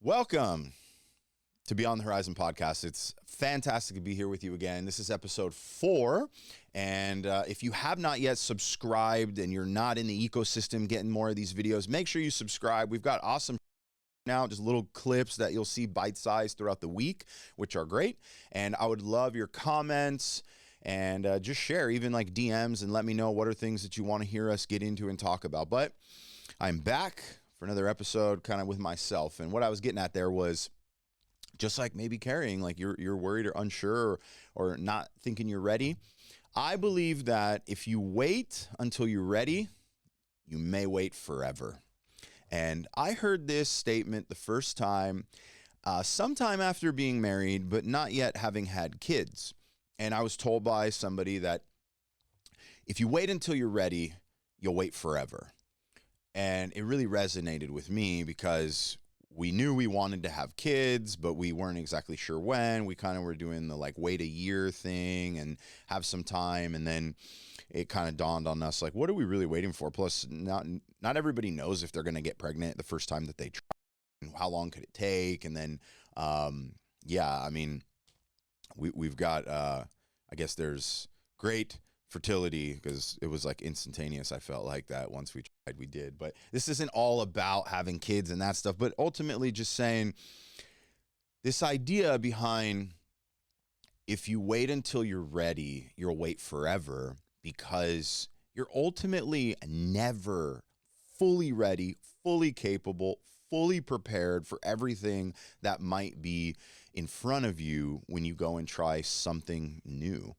Welcome to Beyond the Horizon podcast. It's fantastic to be here with you again. This is episode 4. And if you have not yet subscribed and you're not in the ecosystem getting more of these videos, make sure you subscribe. We've got awesome now, just little clips that you'll see bite-sized throughout the week, which are great. And I would love your comments and just share, even like DMs, and let me know what are things that you want to hear us get into and talk about. But I'm back for another episode kind of with myself. And what I was getting at there was just like maybe carrying, like you're worried or unsure or not thinking you're ready. I believe that if you wait until you're ready, you may wait forever. And I heard this statement the first time, sometime after being married, but not yet having had kids. And I was told by somebody that if you wait until you're ready, you'll wait forever. And it really resonated with me because we knew we wanted to have kids, but we weren't exactly sure when. We kind of were doing the like wait a year thing and have some time. And then it kind of dawned on us, like, what are we really waiting for? Plus, not everybody knows if they're going to get pregnant the first time that they try. And how long could it take? And then, we've got, I guess there's great fertility because it was like instantaneous. I felt like that once we tried, we did. But this isn't all about having kids and that stuff, but ultimately just saying this idea behind if you wait until you're ready, you'll wait forever, because you're ultimately never fully ready, fully capable, fully prepared for everything that might be in front of you when you go and try something new.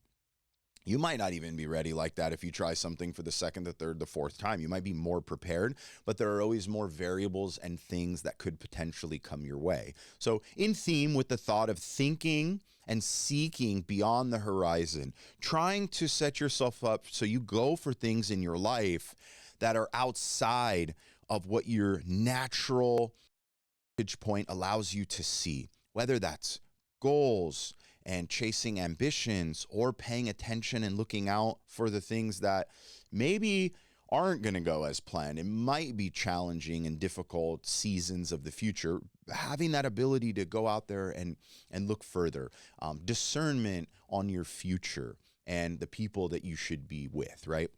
You might not even be ready like that if you try something for the second, the third, the fourth time. You might be more prepared, but there are always more variables and things that could potentially come your way. So in theme with the thought of thinking and seeking beyond the horizon, trying to set yourself up so you go for things in your life that are outside of what your natural vantage point allows you to see, whether that's goals and chasing ambitions, or paying attention and looking out for the things that maybe aren't going to go as planned. It might be challenging and difficult seasons of the future. Having that ability to go out there and look further, discernment on your future and the people that you should be with, right?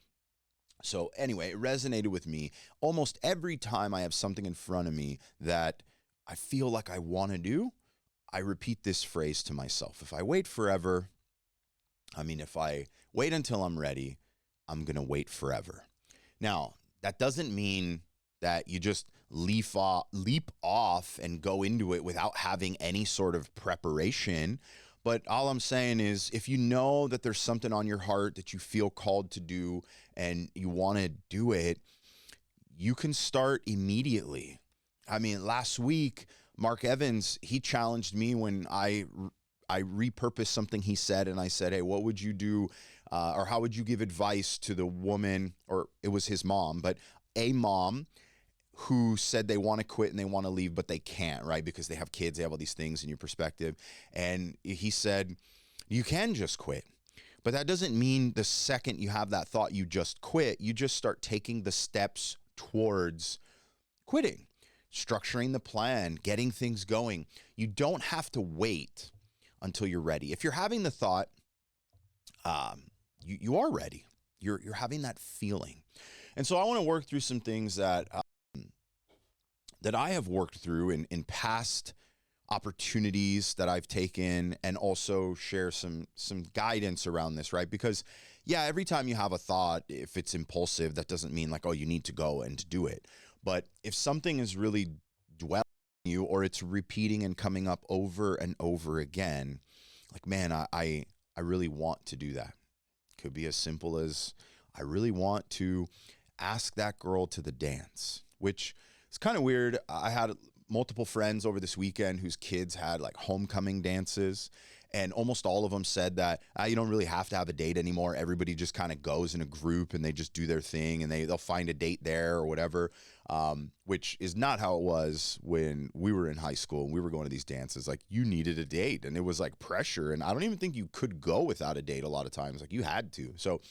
So anyway, it resonated with me. Almost every time I have something in front of me that I feel like I want to do, I repeat this phrase to myself. If I wait forever, if I wait until I'm ready, I'm going to wait forever. Now, that doesn't mean that you just leap off and go into it without having any sort of preparation. But all I'm saying is, if you know that there's something on your heart that you feel called to do and you want to do it, you can start immediately. Last week, Mark Evans, he challenged me when I repurposed something he said, and I said, hey, what would you do, or how would you give advice to the woman, or it was his mom, but a mom who said they want to quit and they want to leave, but they can't, right? Because they have kids, they have all these things in your perspective. And he said, you can just quit. But that doesn't mean the second you have that thought, you just quit. You just start taking the steps towards quitting. Structuring the plan, getting things going. You don't have to wait until you're ready. If you're having the thought, you are ready. You're having that feeling. And so I want to work through some things that I have worked through in past opportunities that I've taken, and also share some guidance around this, right? Because every time you have a thought, if it's impulsive, that doesn't mean like, oh, you need to go and do it. But if something is really dwelling on you, or it's repeating and coming up over and over again, like, man, I really want to do that. Could be as simple as, I really want to ask that girl to the dance, which is kind of weird. I had multiple friends over this weekend whose kids had like homecoming dances, and almost all of them said that you don't really have to have a date anymore. Everybody just kind of goes in a group and they just do their thing, and they'll find a date there or whatever, which is not how it was when we were in high school and we were going to these dances. Like, you needed a date, and it was like pressure, and I don't even think you could go without a date a lot of times. Like, you had to. So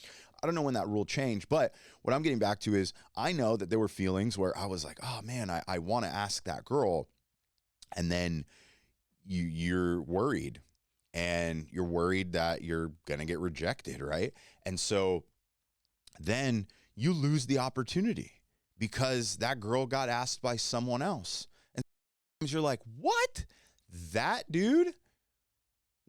I don't know when that rule changed, but what I'm getting back to is, I know that there were feelings where I was like, oh man, I want to ask that girl. And then you're worried, and you're worried that you're going to get rejected, right? And so then you lose the opportunity because that girl got asked by someone else. And sometimes you're like, what? That dude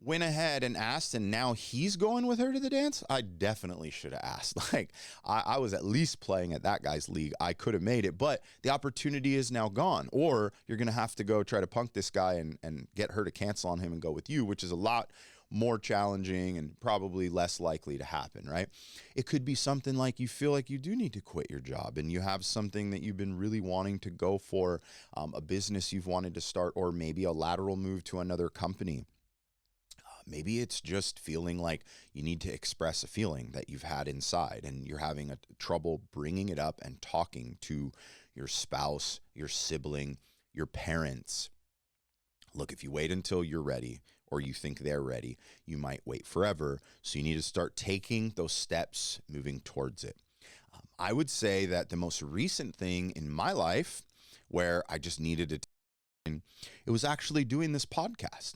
went ahead and asked, and now he's going with her to the dance? I definitely should have asked. Like, I was at least playing at that guy's league. I could have made it, but the opportunity is now gone. Or you're going to have to go try to punk this guy and get her to cancel on him and go with you, which is a lot more challenging and probably less likely to happen, right? It could be something like you feel like you do need to quit your job, and you have something that you've been really wanting to go for, a business you've wanted to start, or maybe a lateral move to another company. Maybe it's just feeling like you need to express a feeling that you've had inside, and you're having trouble bringing it up and talking to your spouse, your sibling, your parents. Look, if you wait until you're ready, or you think they're ready, you might wait forever. So you need to start taking those steps, moving towards it. I would say that the most recent thing in my life where I just needed to, it was actually doing this podcast.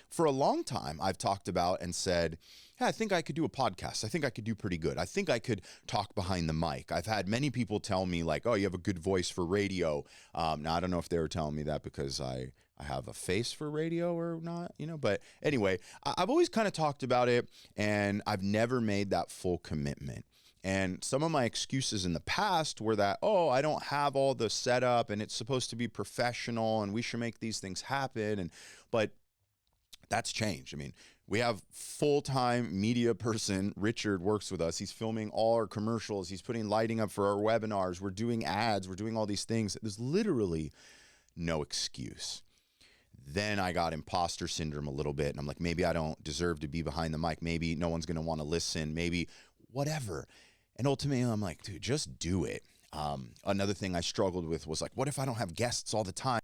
For a long time, I've talked about and said, hey, I think I could do a podcast. I think I could do pretty good. I think I could talk behind the mic. I've had many people tell me like, oh, you have a good voice for radio. Now, I don't know if they were telling me that because I have a face for radio or not, but anyway, I've always kind of talked about it, and I've never made that full commitment. And some of my excuses in the past were that, oh, I don't have all the setup, and it's supposed to be professional, and we should make these things happen. But that's changed. I mean, we have full-time media person, Richard, works with us. He's filming all our commercials. He's putting lighting up for our webinars. We're doing ads. We're doing all these things. There's literally no excuse. Then I got imposter syndrome a little bit, and I'm like, maybe I don't deserve to be behind the mic. Maybe no one's going to want to listen. Maybe whatever. And ultimately, I'm like, dude, just do it. Another thing I struggled with was like, what if I don't have guests all the time?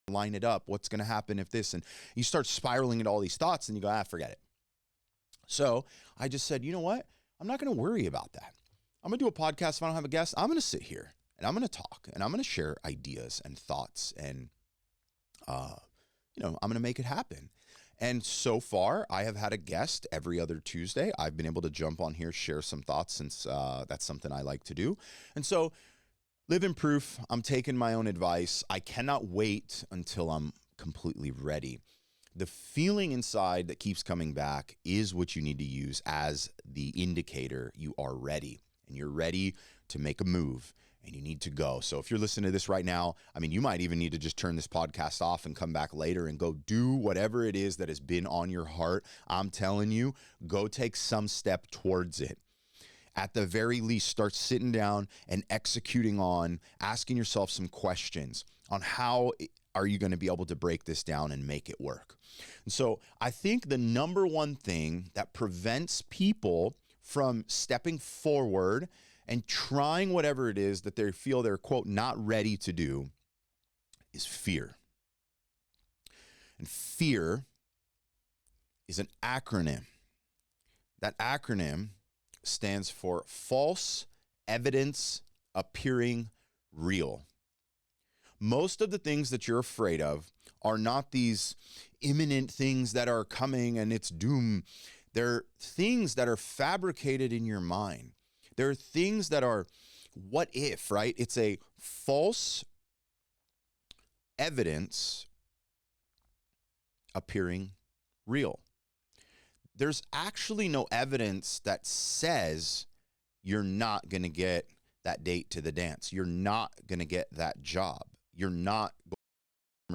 Line it up. What's going to happen if this? And you start spiraling into all these thoughts, and you go, forget it. So I just said, you know what? I'm not going to worry about that. I'm going to do a podcast. If I don't have a guest, I'm going to sit here and I'm going to talk, and I'm going to share ideas and thoughts, and I'm going to make it happen. And so far, I have had a guest every other Tuesday. I've been able to jump on here, share some thoughts, since that's something I like to do. And so, living proof, I'm taking my own advice. I cannot wait until I'm completely ready. The feeling inside that keeps coming back is what you need to use as the indicator you are ready, and you're ready to make a move, and you need to go. So if you're listening to this right now, I mean, you might even need to just turn this podcast off and come back later and go do whatever it is that has been on your heart. I'm telling you, go take some step towards it. At the very least, start sitting down and executing on asking yourself some questions on how are you going to be able to break this down and make it work. And so I think the number one thing that prevents people from stepping forward and trying whatever it is that they feel they're, quote, not ready to do is fear. And fear is an acronym. That acronym stands for false evidence appearing real. Most of the things that you're afraid of are not these imminent things that are coming and it's doom. They're things that are fabricated in your mind. There are things that are what if, right? It's a false evidence appearing real. There's actually no evidence that says you're not going to get that date to the dance. You're not going to get that job. You're not going to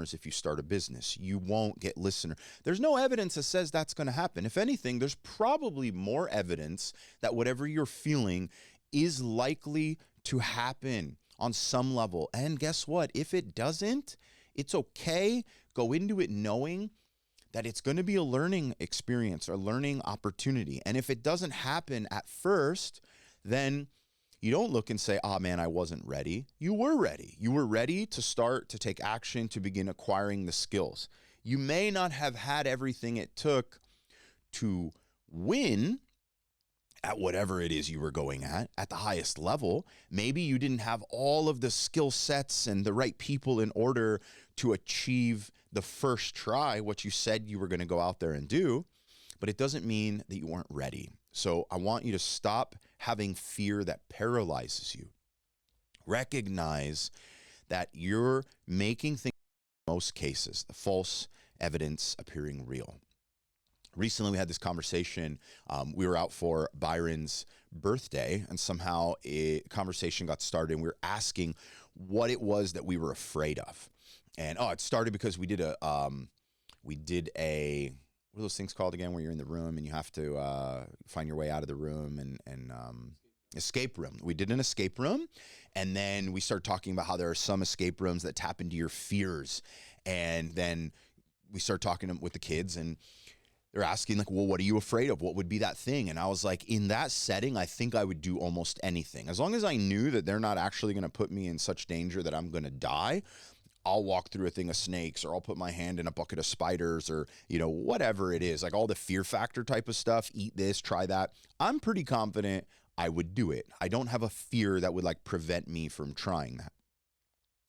get if you start a business. You won't get listeners. There's no evidence that says that's going to happen. If anything, there's probably more evidence that whatever you're feeling is likely to happen on some level. And guess what? If it doesn't, it's okay. Go into it knowing that it's going to be a learning experience or learning opportunity. And if it doesn't happen at first, then you don't look and say, oh man, I wasn't ready. You were ready. You were ready to start to take action, to begin acquiring the skills. You may not have had everything it took to win at whatever it is you were going at the highest level. Maybe you didn't have all of the skill sets and the right people in order to achieve the first try, what you said you were going to go out there and do, but it doesn't mean that you weren't ready. So I want you to stop having fear that paralyzes you. Recognize that you're making things, in most cases, the false evidence appearing real. Recently, we had this conversation. We were out for Byron's birthday, and somehow a conversation got started, and we were asking what it was that we were afraid of. And it started because we did a what are those things called again, where you're in the room and you have to find your way out of the room and escape room. We did an escape room, and then we started talking about how there are some escape rooms that tap into your fears. And then we started talking with the kids, and they're asking, like, well, what are you afraid of? What would be that thing? And I was like, in that setting, I think I would do almost anything. As long as I knew that they're not actually going to put me in such danger that I'm going to die, I'll walk through a thing of snakes, or I'll put my hand in a bucket of spiders, or, whatever it is, like all the fear factor type of stuff, eat this, try that. I'm pretty confident I would do it. I don't have a fear that would prevent me from trying that.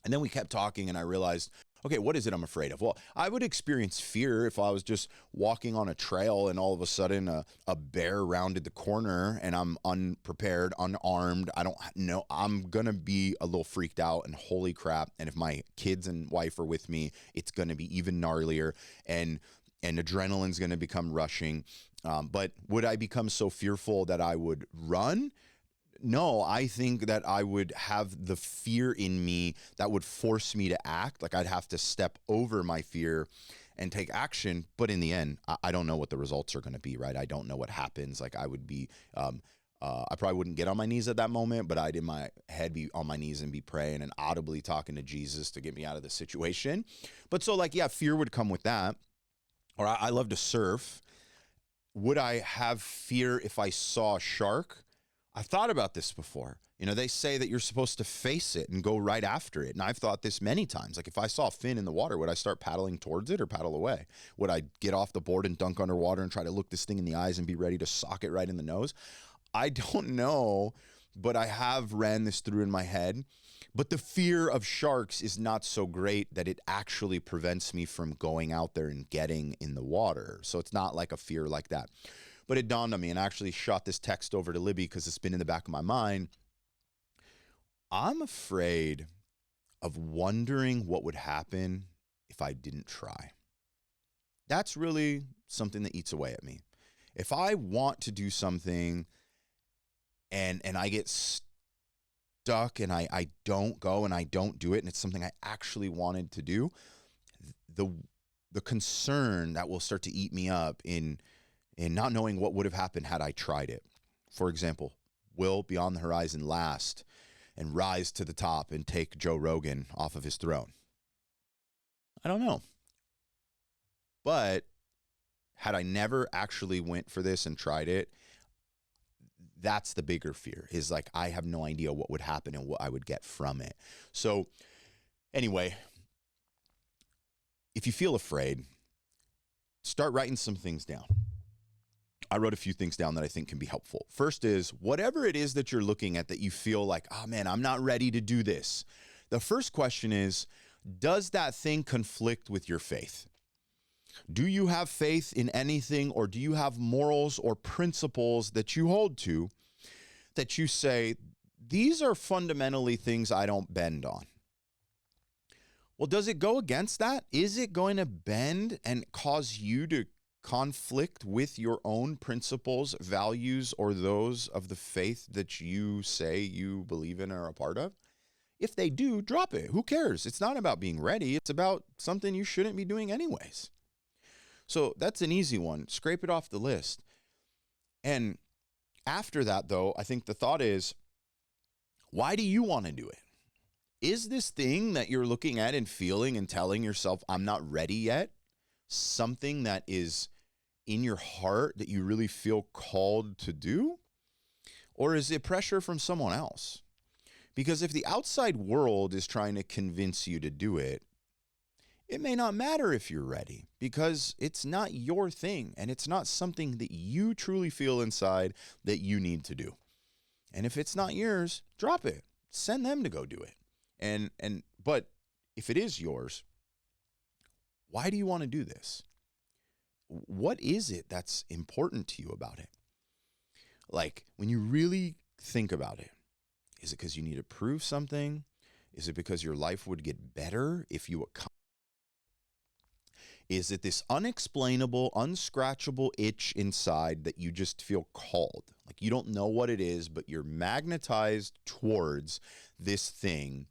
And then we kept talking, and I realized, okay, what is it I'm afraid of? Well, I would experience fear if I was just walking on a trail and all of a sudden a bear rounded the corner and I'm unprepared, unarmed. I don't know. I'm going to be a little freaked out, and holy crap. And if my kids and wife are with me, it's going to be even gnarlier, and adrenaline's going to become rushing. But would I become so fearful that I would run? No, I think that I would have the fear in me that would force me to act. Like, I'd have to step over my fear and take action. But in the end, I don't know what the results are going to be, right? I don't know what happens. Like, I would be, I probably wouldn't get on my knees at that moment, but I'd in my head be on my knees and be praying and audibly talking to Jesus to get me out of the situation. But so fear would come with that. Or I love to surf. Would I have fear if I saw a shark? I've thought about this before. They say that you're supposed to face it and go right after it. And I've thought this many times. Like, if I saw a fin in the water, would I start paddling towards it or paddle away? Would I get off the board and dunk underwater and try to look this thing in the eyes and be ready to sock it right in the nose? I don't know, but I have ran this through in my head. But the fear of sharks is not so great that it actually prevents me from going out there and getting in the water. So it's not like a fear like that. But it dawned on me, and I actually shot this text over to Libby because it's been in the back of my mind. I'm afraid of wondering what would happen if I didn't try. That's really something that eats away at me. If I want to do something and I get stuck and I don't go and I don't do it, and it's something I actually wanted to do, the concern that will start to eat me up in not knowing what would have happened had I tried it. For example, will Beyond the Horizon last and rise to the top and take Joe Rogan off of his throne? I don't know. But had I never actually went for this and tried it, that's the bigger fear, is I have no idea what would happen and what I would get from it. So anyway, if you feel afraid, start writing some things down. I wrote a few things down that I think can be helpful. First is, whatever it is that you're looking at that you feel like, oh man, I'm not ready to do this. The first question is, does that thing conflict with your faith? Do you have faith in anything, or do you have morals or principles that you hold to that you say, these are fundamentally things I don't bend on? Well, does it go against that? Is it going to bend and cause you to conflict with your own principles, values, or those of the faith that you say you believe in or are a part of? If they do, drop it. Who cares? It's not about being ready. It's about something you shouldn't be doing anyways. So that's an easy one. Scrape it off the list. And after that, though, I think the thought is, why do you want to do it? Is this thing that you're looking at and feeling and telling yourself, I'm not ready yet, something that is in your heart that you really feel called to do? Or is it pressure from someone else? Because if the outside world is trying to convince you to do it, It may not matter if you're ready because it's not your thing and it's not something that you truly feel inside that you need to do. And if it's not yours, drop it. Send them to go do it. But if it is yours, why do you want to do this? What is it that's important to you about it? Like, when you really think about it, is it because you need to prove something? Is it because your life would get better if you accomplished? Is it this unexplainable, unscratchable itch inside that you just feel called? Like, you don't know what it is, but you're magnetized towards this thing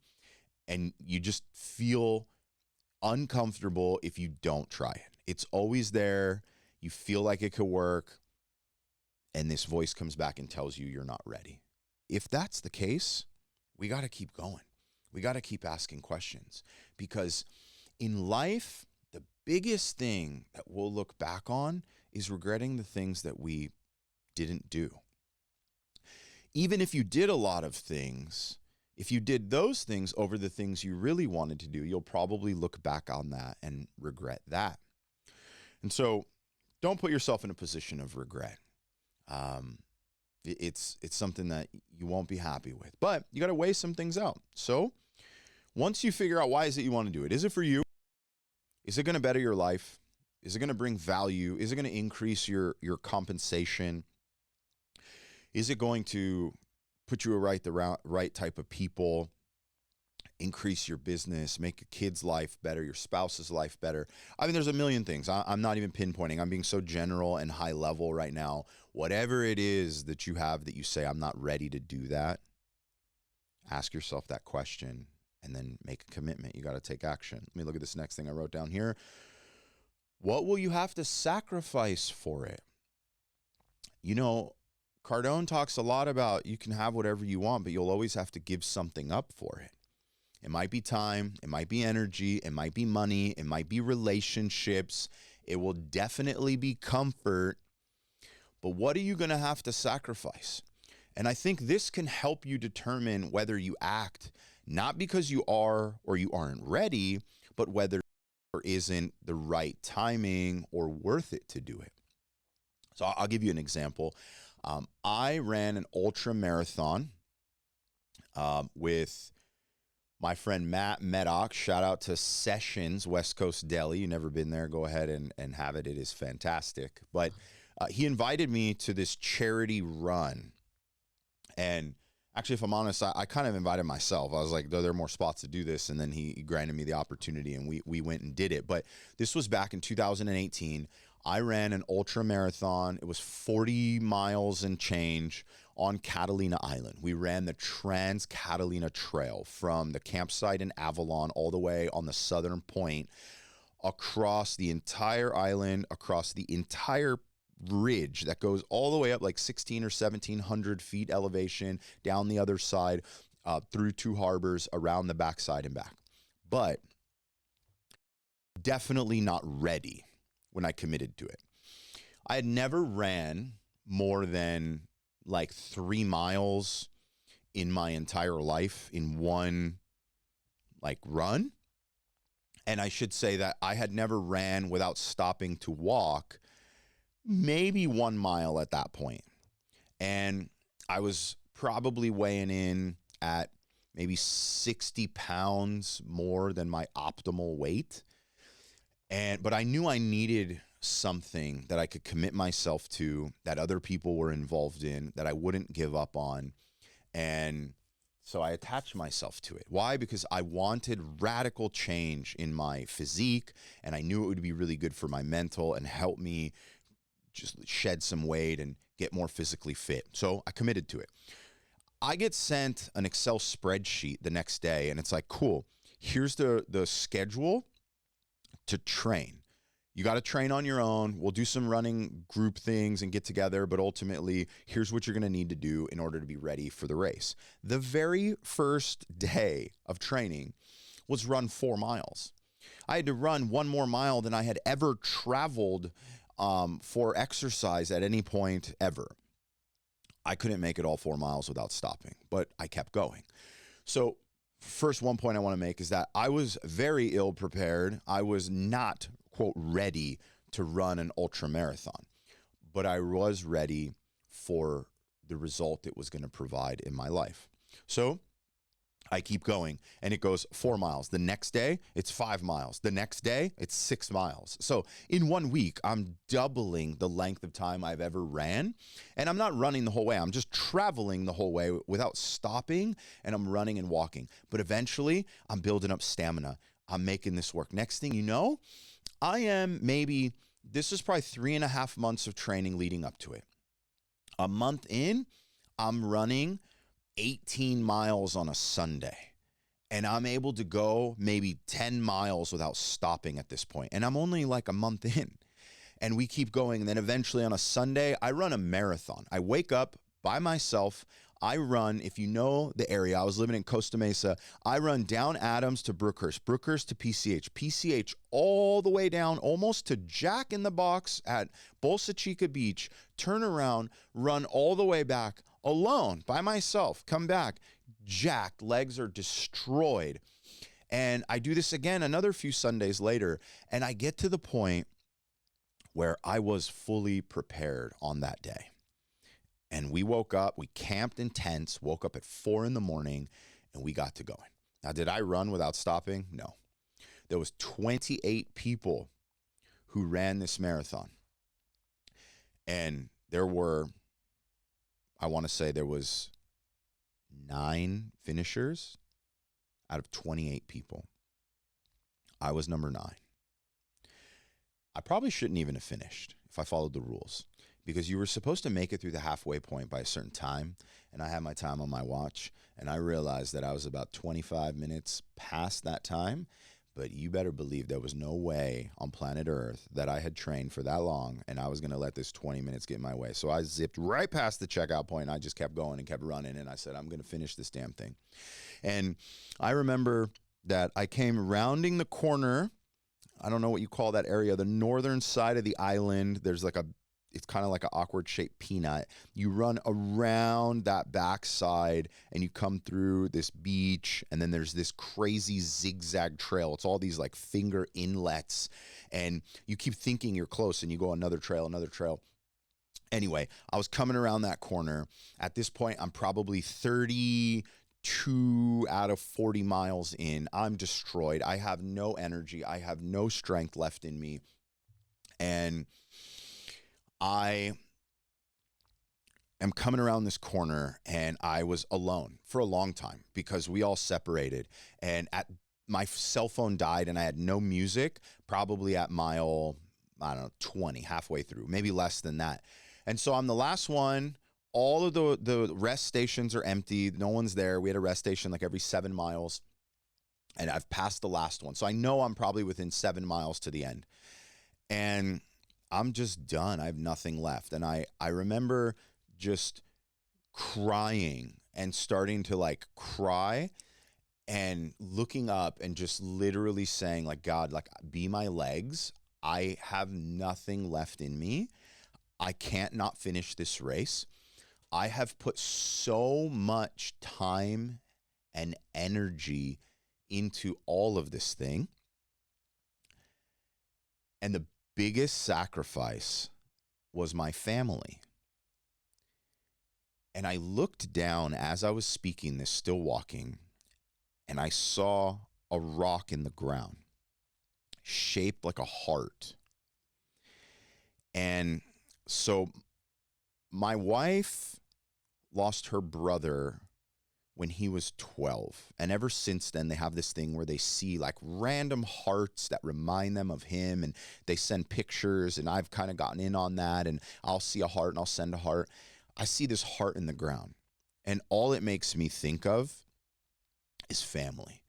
and you just feel uncomfortable if you don't try it. It's always there. You feel like it could work. And this voice comes back and tells you you're not ready. If that's the case, we got to keep going. We got to keep asking questions, because in life, the biggest thing that we'll look back on is regretting the things that we didn't do. Even if you did a lot of things, if you did those things over the things you really wanted to do, you'll probably look back on that and regret that. And so don't put yourself in a position of regret. It's something that you won't be happy with, but you got to weigh some things out. So once you figure out why is it you want to do it, is it for you? Is it going to better your life? Is it going to bring value? Is it going to increase your compensation? Is it going to put you around the right type of people, increase your business, make your kid's life better, your spouse's life better? I mean, there's a million things. I'm not even pinpointing. I'm being so general and high level right now. Whatever it is that you have that you say, I'm not ready to do that, ask yourself that question and then make a commitment. You got to take action. Let me look at this next thing I wrote down here. What will you have to sacrifice for it? You know, Cardone talks a lot about you can have whatever you want, but you'll always have to give something up for it. It might be time, it might be energy, it might be money, it might be relationships, it will definitely be comfort, but what are you going to have to sacrifice? And I think this can help you determine whether you act not because you are or you aren't ready, but whether or isn't the right timing or worth it to do it. So I'll give you an example. I ran an ultra marathon with my friend Matt Meddock. Shout out to Sessions, West Coast Deli. You've never been there, go ahead and have it. It is fantastic. But he invited me to this charity run. And actually, if I'm honest, I kind of invited myself. I was like, there are more spots to do this. And then he granted me the opportunity and we went and did it. But this was back in 2018. I ran an ultra marathon. It was 40 miles and change on Catalina Island. We ran the Trans Catalina Trail from the campsite in Avalon all the way on the southern point, across the entire island, across the entire ridge that goes all the way up like 16 or 1700 feet elevation, down the other side, through two harbors, around the backside and back. But definitely not ready when I committed to it. I had never ran more than like 3 miles in my entire life in one like run. And I should say that I had never ran without stopping to walk maybe 1 mile at that point. And I was probably weighing in at maybe 60 pounds more than my optimal weight. But I knew I needed something that I could commit myself to, that other people were involved in, that I wouldn't give up on. And so I attached myself to it. Why? Because I wanted radical change in my physique, and I knew it would be really good for my mental and help me just shed some weight and get more physically fit. So I committed to it. I get sent an Excel spreadsheet the next day, and it's like, cool, here's the schedule to train. You got to train on your own. We'll do some running group things and get together, but ultimately, here's what you're going to need to do in order to be ready for the race. The very first day of training was run 4 miles. I had to run 1 more mile than I had ever traveled for exercise at any point ever. I couldn't make it all 4 miles without stopping, but I kept going. So first one point I want to make is that I was very ill prepared. I was not, quote, ready to run an ultra marathon, but I was ready for the result it was going to provide in my life. So I keep going, and it goes 4 miles. The next day, it's 5 miles. The next day, it's 6 miles. So in 1 week, I'm doubling the length of time I've ever ran. And I'm not running the whole way. I'm just traveling the whole way without stopping, and I'm running and walking. But eventually, I'm building up stamina. I'm making this work. Next thing you know, this is probably 3.5 months of training leading up to it. A month in, I'm running 18 miles on a Sunday, and I'm able to go maybe 10 miles without stopping at this point. And I'm only like a month in, and we keep going. And then eventually on a Sunday, I run a marathon. I wake up by myself. I run, if you know the area, I was living in Costa Mesa. I run down Adams to Brookhurst, Brookhurst to PCH all the way down almost to Jack in the Box at Bolsa Chica Beach, turn around, run all the way back alone by myself, come back, jacked, legs are destroyed. And I do this again another few Sundays later, and I get to the point where I was fully prepared on that day. And we woke up, we camped in tents, woke up at 4 a.m, and we got to going. Now, did I run without stopping? No. There was 28 people who ran this marathon. And there was 9 finishers out of 28 people. I was number 9. I probably shouldn't even have finished if I followed the rules, because you were supposed to make it through the halfway point by a certain time. And I had my time on my watch, and I realized that I was about 25 minutes past that time. But you better believe there was no way on planet Earth that I had trained for that long and I was going to let this 20 minutes get in my way. So I zipped right past the checkout point. And I just kept going and kept running. And I said, I'm going to finish this damn thing. And I remember that I came rounding the corner. I don't know what you call that area, the northern side of the island. It's kind of like an awkward shaped peanut. You run around that backside and you come through this beach, and then there's this crazy zigzag trail. It's all these like finger inlets, and you keep thinking you're close and you go another trail. Anyway, I was coming around that corner. At this point, I'm probably 32 out of 40 miles in. I'm destroyed. I have no energy. I have no strength left in me. And I am coming around this corner, and I was alone for a long time because we all separated, and my cell phone died and I had no music, probably at mile, 20, halfway through, maybe less than that. And so I'm the last one. All of the rest stations are empty. No one's there. We had a rest station like every 7 miles, and I've passed the last one. So I know I'm probably within 7 miles to the end, and I'm just done. I have nothing left. And I remember just crying and starting to like cry and looking up and just literally saying like, God, like, be my legs. I have nothing left in me. I can't not finish this race. I have put so much time and energy into all of this thing. And the biggest sacrifice was my family. And I looked down as I was speaking this, still walking, and I saw a rock in the ground shaped like a heart. And so my wife lost her brother when he was 12. And ever since then, they have this thing where they see like random hearts that remind them of him, and they send pictures, and I've kind of gotten in on that, and I'll see a heart and I'll send a heart. I see this heart in the ground, and all it makes me think of is family.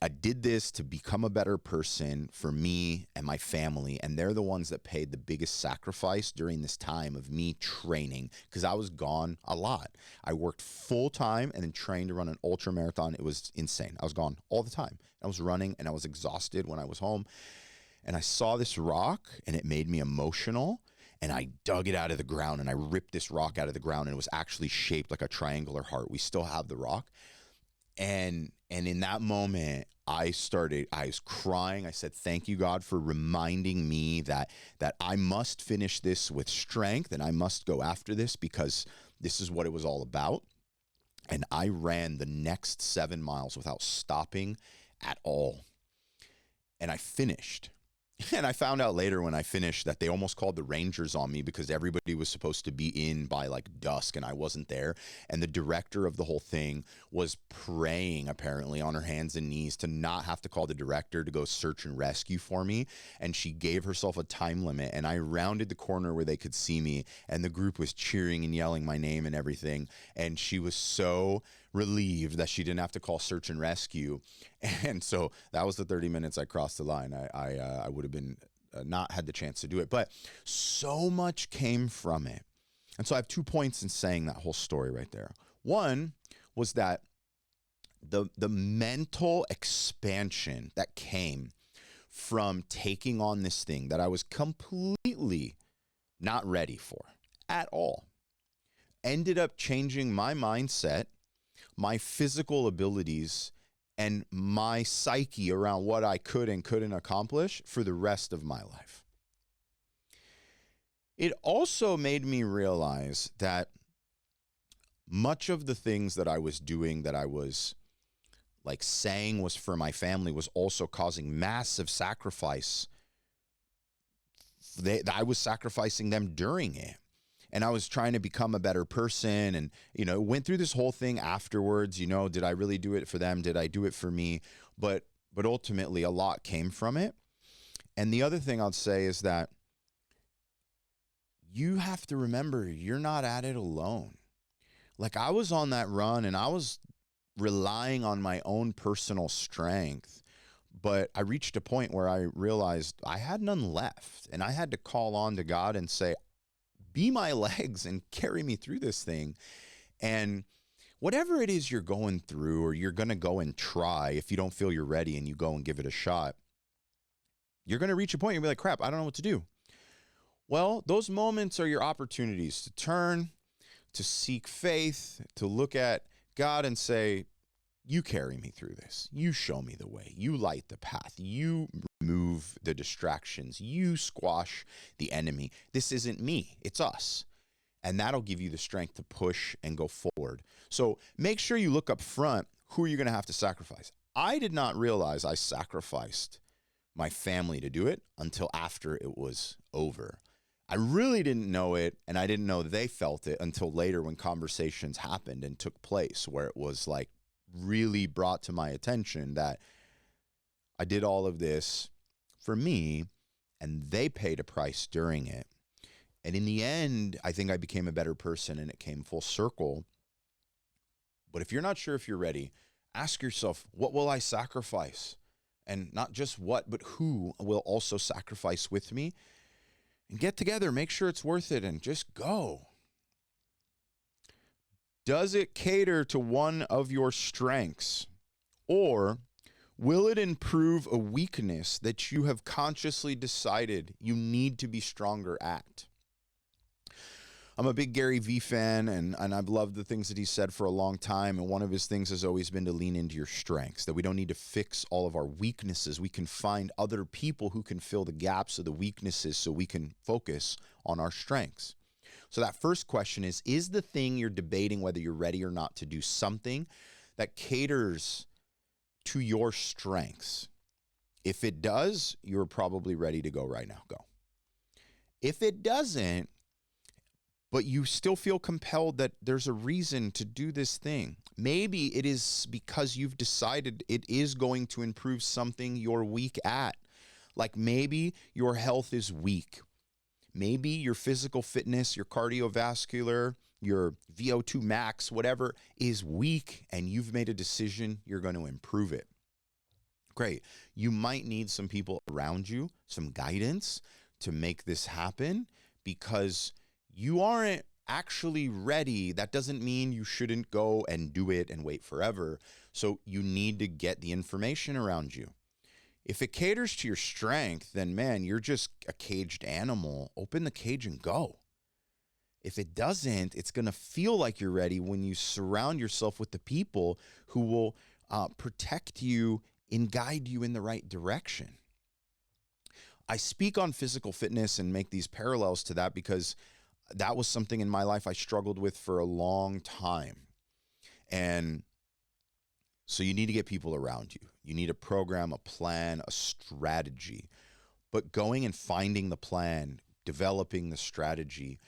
I did this to become a better person for me and my family, and they're the ones that paid the biggest sacrifice during this time of me training, because I was gone a lot. I worked full time and then trained to run an ultra marathon. It was insane. I was gone all the time. I was running, and I was exhausted when I was home, and I saw this rock, and it made me emotional, and I dug it out of the ground, and I ripped this rock out of the ground, and it was actually shaped like a triangular heart. We still have the rock. And in that moment, I was crying. I said, thank you, God, for reminding me that I must finish this with strength and I must go after this because this is what it was all about. And I ran the next 7 miles without stopping at all. And I finished. And I found out later when I finished that they almost called the Rangers on me because everybody was supposed to be in by like dusk and I wasn't there. And the director of the whole thing was praying apparently on her hands and knees to not have to call the director to go search and rescue for me. And she gave herself a time limit. And I rounded the corner where they could see me and the group was cheering and yelling my name and everything. And she was so relieved that she didn't have to call search and rescue. And so that was the 30 minutes I crossed the line. I would have been not had the chance to do it, but so much came from it. And so I have 2 points in saying that whole story right there. One was that the mental expansion that came from taking on this thing that I was completely not ready for at all ended up changing my mindset, my physical abilities, and my psyche around what I could and couldn't accomplish for the rest of my life. It also made me realize that much of the things that I was doing that I was like saying was for my family was also causing massive sacrifice. I was sacrificing them during it. And I was trying to become a better person and, went through this whole thing afterwards. Did I really do it for them? Did I do it for me? But ultimately a lot came from it. And the other thing I'll say is that you have to remember you're not at it alone. Like I was on that run and I was relying on my own personal strength, but I reached a point where I realized I had none left and I had to call on to God and say, be my legs and carry me through this thing. And whatever it is you're going through or you're going to go and try, if you don't feel you're ready and you go and give it a shot, you're going to reach a point you'll be like, crap, I don't know what to do. Well, those moments are your opportunities to turn, to seek faith, to look at God and say, you carry me through this. You show me the way. You light the path. You remove the distractions. You squash the enemy. This isn't me. It's us. And that'll give you the strength to push and go forward. So make sure you look up front. Who are you going to have to sacrifice? I did not realize I sacrificed my family to do it until after it was over. I really didn't know it, and I didn't know they felt it until later when conversations happened and took place where it was like, really brought to my attention that I did all of this for me and they paid a price during it. And in the end, I think I became a better person and it came full circle. But if you're not sure if you're ready, ask yourself, what will I sacrifice? And not just what, but who will also sacrifice with me? And get together, make sure it's worth it, and just go. Does it cater to one of your strengths, or will it improve a weakness that you have consciously decided you need to be stronger at? I'm a big Gary Vee fan, and I've loved the things that he said for a long time, and one of his things has always been to lean into your strengths, that we don't need to fix all of our weaknesses. We can find other people who can fill the gaps of the weaknesses so we can focus on our strengths. So that first question is the thing you're debating whether you're ready or not to do something that caters to your strengths? If it does, you're probably ready to go right now. Go. If it doesn't, but you still feel compelled that there's a reason to do this thing, maybe it is because you've decided it is going to improve something you're weak at. Like maybe your health is weak. Maybe your physical fitness, your cardiovascular, your VO2 max, whatever is weak, and you've made a decision you're going to improve it. Great. You might need some people around you, some guidance to make this happen because you aren't actually ready. That doesn't mean you shouldn't go and do it and wait forever. So you need to get the information around you. If it caters to your strength, then man, you're just a caged animal. Open the cage and go. If it doesn't, it's going to feel like you're ready when you surround yourself with the people who will protect you and guide you in the right direction. I speak on physical fitness and make these parallels to that because that was something in my life I struggled with for a long time. And so you need to get people around you. You need a program, a plan, a strategy. But going and finding the plan, developing the strategy,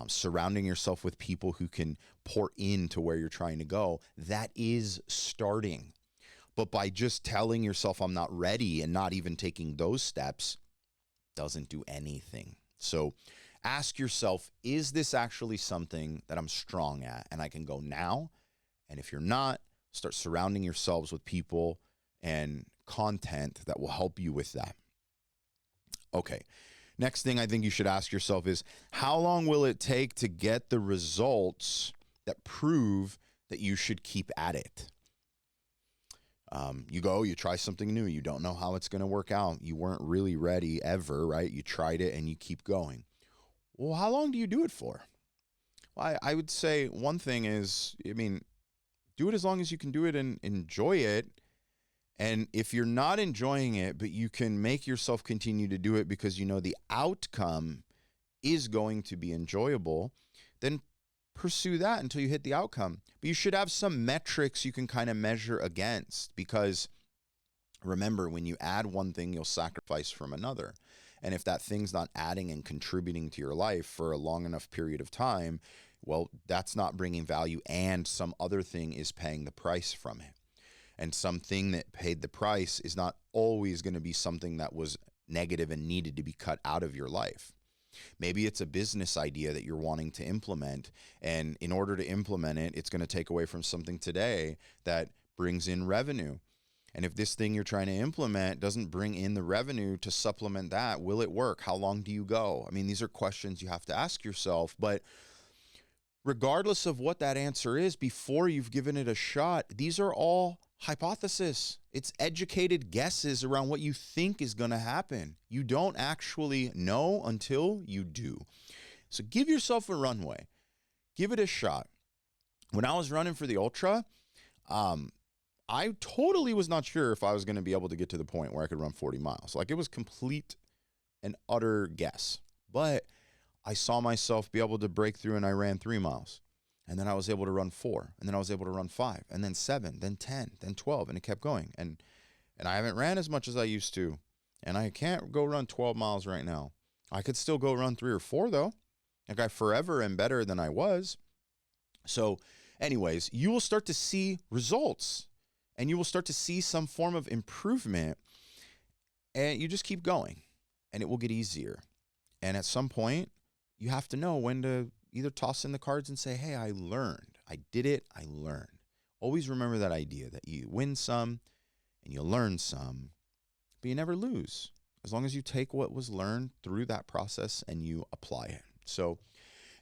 surrounding yourself with people who can pour into where you're trying to go, that is starting. But by just telling yourself I'm not ready and not even taking those steps doesn't do anything. So ask yourself, is this actually something that I'm strong at and I can go now? And if you're not, start surrounding yourselves with people and content that will help you with that. Okay. Next thing I think you should ask yourself is, how long will it take to get the results that prove that you should keep at it? You try something new. You don't know how it's going to work out. You weren't really ready ever, right? You tried it and you keep going. Well, how long do you do it for? Well, I would say one thing is, do it as long as you can do it and enjoy it. And if you're not enjoying it, but you can make yourself continue to do it because you know the outcome is going to be enjoyable, then pursue that until you hit the outcome. But you should have some metrics you can kind of measure against, because remember, when you add one thing, you'll sacrifice from another. And if that thing's not adding and contributing to your life for a long enough period of time, well, that's not bringing value, and some other thing is paying the price from it. And something that paid the price is not always going to be something that was negative and needed to be cut out of your life. Maybe it's a business idea that you're wanting to implement, and in order to implement it, it's going to take away from something today that brings in revenue. And if this thing you're trying to implement doesn't bring in the revenue to supplement that, will it work? How long do you go? These are questions you have to ask yourself. But regardless of what that answer is, before you've given it a shot, these are all hypothesis. It's educated guesses around what you think is going to happen. You don't actually know until you do. So give yourself a runway. Give it a shot. When I was running for the ultra, I totally was not sure if I was going to be able to get to the point where I could run 40 miles. Like, it was complete and utter guess. But I saw myself be able to break through, and I ran 3 miles. And then I was able to run 4, and then I was able to run 5, and then 7, then 10, then 12, and it kept going. And I haven't ran as much as I used to, and I can't go run 12 miles right now. I could still go run 3 or 4 though. Like, I forever am better than I was. So anyways, you will start to see results, and you will start to see some form of improvement, and you just keep going, and it will get easier. And at some point, you have to know when to either toss in the cards and say, hey, I learned. I did it. I learned. Always remember that idea that you win some and you learn some, but you never lose, as long as you take what was learned through that process and you apply it. So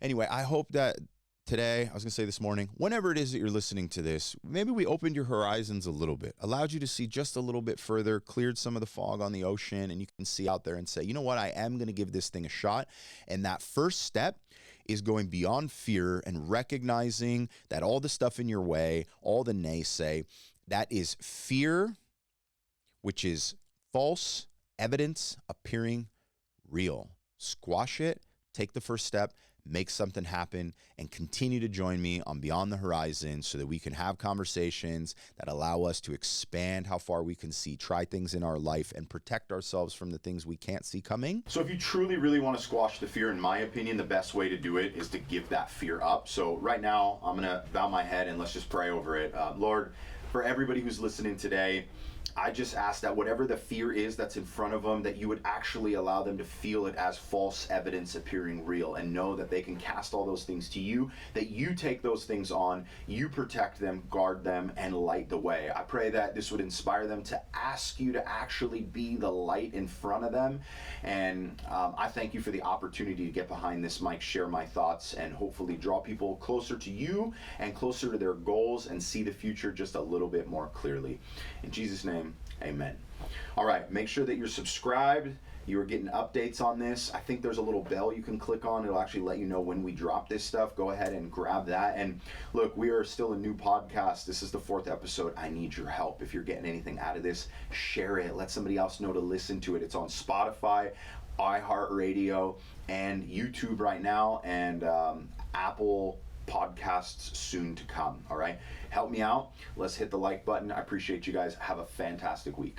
anyway, I hope that today, I was going to say this morning, whenever it is that you're listening to this, maybe we opened your horizons a little bit, allowed you to see just a little bit further, cleared some of the fog on the ocean, and you can see out there and say, you know what, I am going to give this thing a shot. And that first step is going beyond fear and recognizing that all the stuff in your way, all the naysay, that is fear, which is false evidence appearing real. Squash it, take the first step, make something happen, and continue to join me on Beyond the Horizon so that we can have conversations that allow us to expand how far we can see, try things in our life, and protect ourselves from the things we can't see coming. So if you truly really want to squash the fear, in my opinion, the best way to do it is to give that fear up. So right now, I'm going to bow my head and let's just pray over it. Lord, for everybody who's listening today, I just ask that whatever the fear is that's in front of them, that you would actually allow them to feel it as false evidence appearing real, and know that they can cast all those things to you, that you take those things on, you protect them, guard them, and light the way. I pray that this would inspire them to ask you to actually be the light in front of them. And I thank you for the opportunity to get behind this mic, share my thoughts, and hopefully draw people closer to you and closer to their goals and see the future just a little bit more clearly. In Jesus' name, amen. All right, make sure that you're subscribed, You are getting updates on this. I think there's a little bell you can click on. It'll actually let you know when we drop this stuff. Go ahead and grab that. And look, we are still a new podcast. This is the 4th episode. I need your help. If you're getting anything out of this, share it. Let somebody else know to listen to it. It's on Spotify, iHeartRadio, and YouTube right now, and Apple podcasts soon to come. All right, help me out. Let's hit the like button. I appreciate you guys. Have a fantastic week.